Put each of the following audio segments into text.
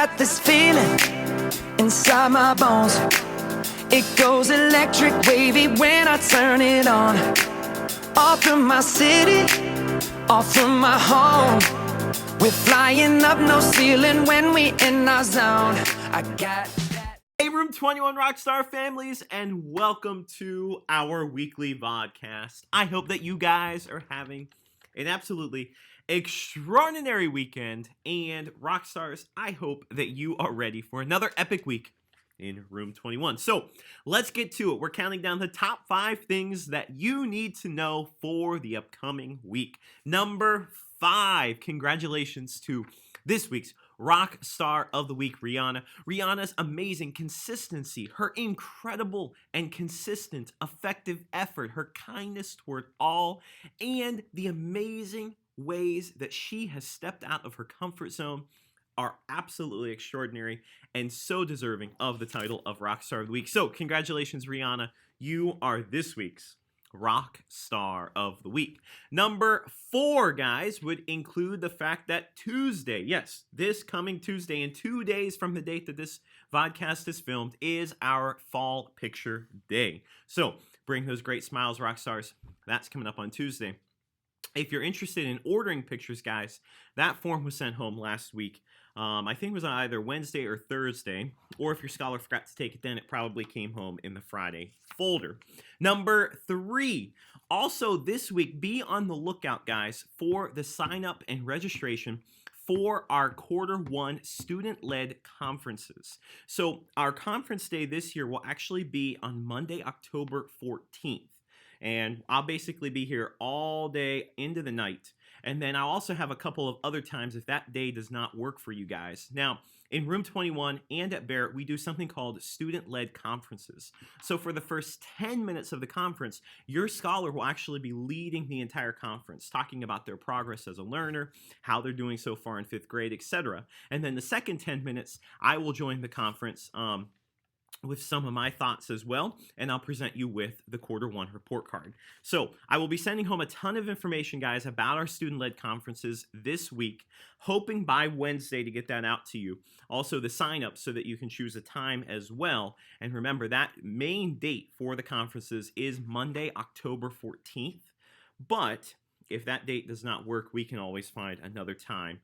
got this feeling inside my bones. It goes electric wavy when I turn it on. Off from my city, off from my home. We're flying up no ceiling when we in our zone. I got that. Hey, Room 21 Rockstar families, and welcome to our weekly VODCAST. I hope that you guys are having an absolutely extraordinary weekend, and Rockstars, I hope that you are ready for another epic week in Room 21. So let's get to it. We're counting down the top 5 things that you need to know for the upcoming week. Number 5, congratulations to this week's Rock Star of the Week, Rihanna. Rihanna's amazing consistency, her incredible and consistent effective effort, her kindness toward all, and the amazing ways that she has stepped out of her comfort zone are absolutely extraordinary and so deserving of the title of Rock Star of the Week. So congratulations, Rihanna. You are this week's Rock Star of the Week. Number 4, guys, would include the fact that Tuesday, yes, this coming Tuesday, and 2 days from the date that this vodcast is filmed, is our Fall Picture Day. So bring those great smiles, rock stars. That's coming up on Tuesday. If you're interested in ordering pictures, guys, that form was sent home last week. I think it was on either Wednesday or Thursday, or if your scholar forgot to take it then, it probably came home in the Friday folder. Number 3, also this week, be on the lookout, guys, for the sign up and registration for our Q1 student-led conferences. So our conference day this year will actually be on Monday, October 14th. And I'll basically be here all day into the night. And then I'll also have a couple of other times if that day does not work for you guys. Now, in Room 21 and at Barrett, we do something called student-led conferences. So for the first 10 minutes of the conference, your scholar will actually be leading the entire conference, talking about their progress as a learner, how they're doing so far in 5th grade, etc. And then the second 10 minutes, I will join the conference with some of my thoughts as well, and I'll present you with the Q1 report card. So I will be sending home a ton of information, guys, about our student-led conferences this week, hoping by Wednesday to get that out to you. Also, the sign-up so that you can choose a time as well. And remember, that main date for the conferences is Monday, October 14th. But if that date does not work, we can always find another time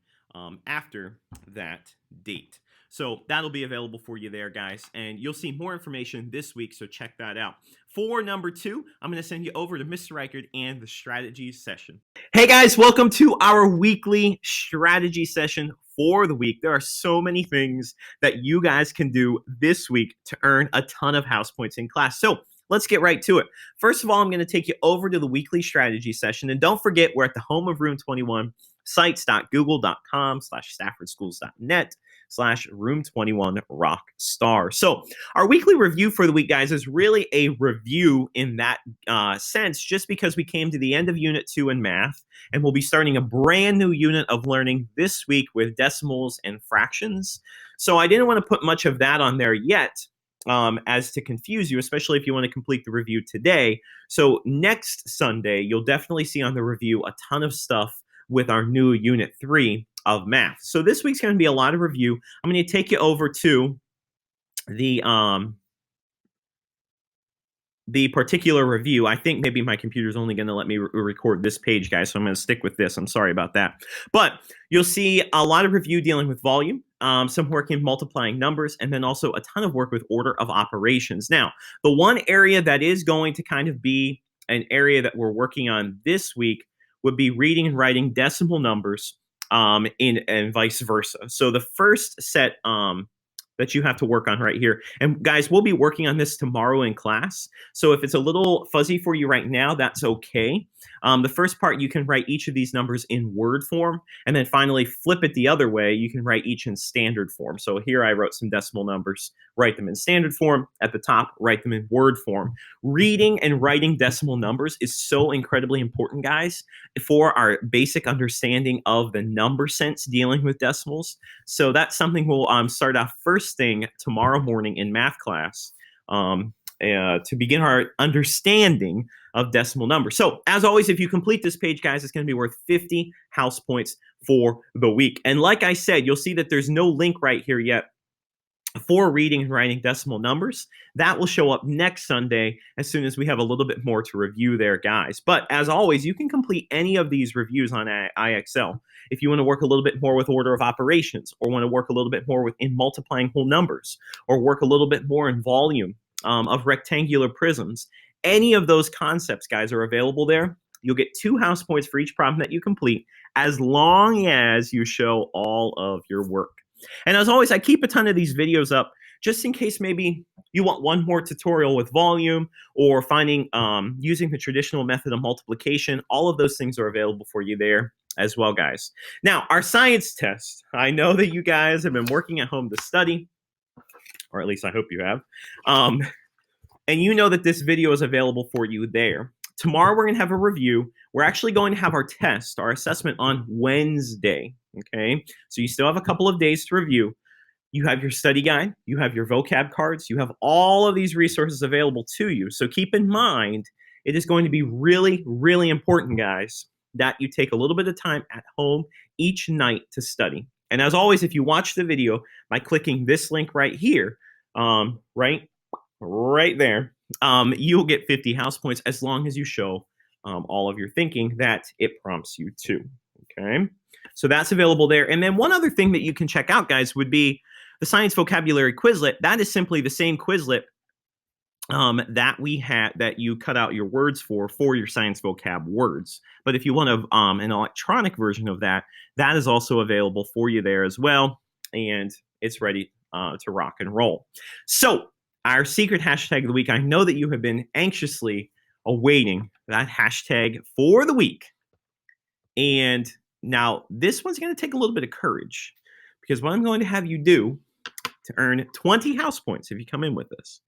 after that date. So that'll be available for you there, guys, and you'll see more information this week, so check that out. For number 2, I'm going to send you over to Mr. Reichard and the strategy session. Hey, guys, welcome to our weekly strategy session for the week. There are so many things that you guys can do this week to earn a ton of house points in class. So let's get right to it. First of all, I'm going to take you over to the weekly strategy session, and don't forget, we're at the home of Room 21, sites.google.com/staffordschools.net/room21rockstar. So our weekly review for the week, guys, is really a review in that sense, just because we came to the end of Unit 2 in math, and we'll be starting a brand new unit of learning this week with decimals and fractions. So I didn't want to put much of that on there yet, as to confuse you, especially if you want to complete the review today. So next Sunday, you'll definitely see on the review a ton of stuff with our new Unit 3 of math. So this week's going to be a lot of review. I'm going to take you over to the particular review. I think maybe my computer's only going to let me record this page, guys, so I'm going to stick with this. I'm sorry about that. But you'll see a lot of review dealing with volume, some work in multiplying numbers, and then also a ton of work with order of operations. Now, the one area that is going to kind of be an area that we're working on this week would be reading and writing decimal numbers and vice versa. So the first set that you have to work on right here. And guys, we'll be working on this tomorrow in class. So if it's a little fuzzy for you right now, that's okay. The first part, you can write each of these numbers in word form, and then finally flip it the other way. You can write each in standard form. So here I wrote some decimal numbers, write them in standard form. At the top, write them in word form. Reading and writing decimal numbers is so incredibly important, guys, for our basic understanding of the number sense dealing with decimals. So that's something we'll start off first thing tomorrow morning in math class. to begin our understanding of decimal numbers. So, as always, if you complete this page, guys, it's going to be worth 50 house points for the week. And like I said, you'll see that there's no link right here yet for reading and writing decimal numbers. That will show up next Sunday as soon as we have a little bit more to review there, guys. But as always, you can complete any of these reviews on IXL. If you want to work a little bit more with order of operations, or want to work a little bit more in multiplying whole numbers, or work a little bit more in volume of rectangular prisms, any of those concepts, guys, are available there. You'll get 2 house points for each problem that you complete, as long as you show all of your work. And as always, I keep a ton of these videos up just in case maybe you want one more tutorial with volume, or finding using the traditional method of multiplication. All of those things are available for you there as well, guys. Now, our science test. I know that you guys have been working at home to study, or at least I hope you have. And you know that this video is available for you there. Tomorrow we're going to have a review. We're actually going to have our test, our assessment, on Wednesday. Okay, so you still have a couple of days to review. You have your study guide, you have your vocab cards, you have all of these resources available to you. So keep in mind, it is going to be really, really important, guys, that you take a little bit of time at home each night to study. And as always, if you watch the video by clicking this link right here, right there, you'll get 50 house points, as long as you show all of your thinking that it prompts you to. Okay, so that's available there. And then one other thing that you can check out, guys, would be the Science Vocabulary Quizlet. That is simply the same Quizlet that we had, that you cut out your words for your science vocab words. But if you want an electronic version of that, that is also available for you there as well. And it's ready to rock and roll. So our secret hashtag of the week, I know that you have been anxiously awaiting that hashtag for the week. And now this one's going to take a little bit of courage, because what I'm going to have you do to earn 20 house points if you come in with this,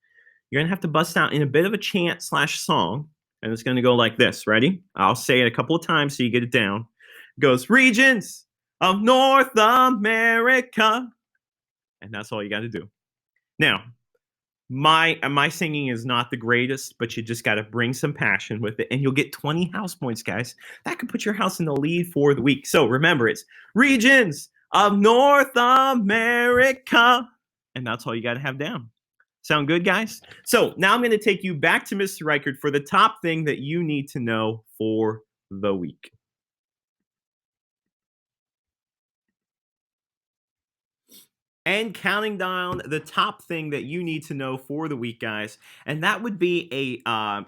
you're going to have to bust out in a bit of a chant / song, and it's going to go like this. Ready? I'll say it a couple of times so you get it down. It goes, regions of North America. And that's all you got to do. Now, my singing is not the greatest, but you just got to bring some passion with it, and you'll get 20 house points, guys. That could put your house in the lead for the week. So remember, it's regions of North America, and that's all you got to have down. Sound good, guys? So now I'm going to take you back to Mr. Reichert for the top thing that you need to know for the week. And counting down the top thing that you need to know for the week, guys, and that would be a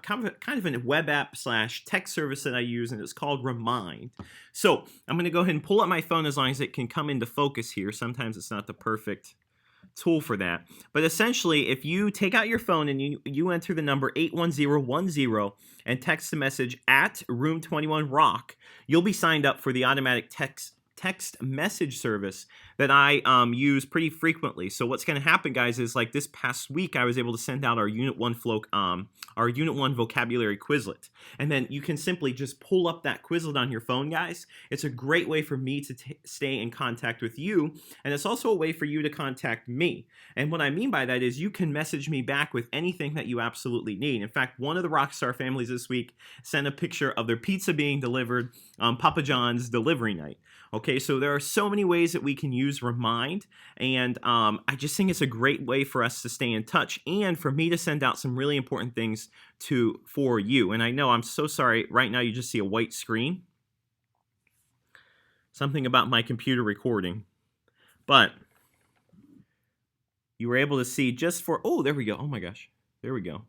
kind of a web app / text service that I use, and it's called Remind. So I'm going to go ahead and pull up my phone, as long as it can come into focus here. Sometimes it's not the perfect tool for that, but essentially, if you take out your phone and you enter the number 81010 and text the message at Room21Rock, you'll be signed up for the automatic text message service that I use pretty frequently. So what's going to happen, guys, is like this past week, I was able to send out our Unit 1 vocabulary Quizlet. And then you can simply just pull up that Quizlet on your phone, guys. It's a great way for me to stay in contact with you. And it's also a way for you to contact me. And what I mean by that is you can message me back with anything that you absolutely need. In fact, one of the Rockstar families this week sent a picture of their pizza being delivered on Papa John's delivery night. Okay, so there are so many ways that we can use Remind, and I just think it's a great way for us to stay in touch, and for me to send out some really important things for you. And I know, I'm so sorry, right now you just see a white screen. Something about my computer recording. But you were able to see just for, oh, there we go. Oh my gosh, there we go.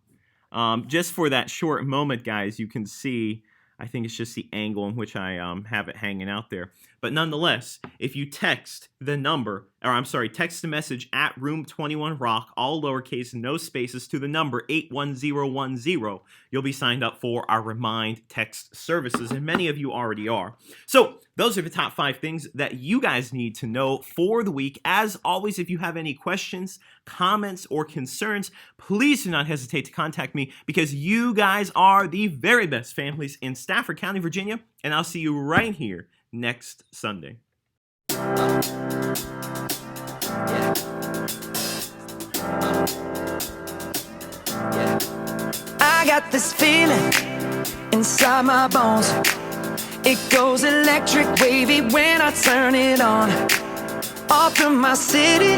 Just for that short moment, guys, you can see, I think it's just the angle in which I have it hanging out there. But nonetheless, if you text the number, or I'm sorry, text the message at Room21Rock, all lowercase, no spaces, to the number 81010, you'll be signed up for our Remind text services, and many of you already are. So those are the top 5 things that you guys need to know for the week. As always, if you have any questions, comments, or concerns, please do not hesitate to contact me, because you guys are the very best families in Stafford County, Virginia, and I'll see you right here next Sunday. Yeah. I got this feeling inside my bones. It goes electric wavy when I turn it on. Off from my city,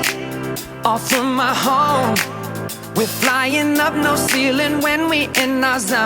off from my home. We're flying up no ceiling when we in our zone.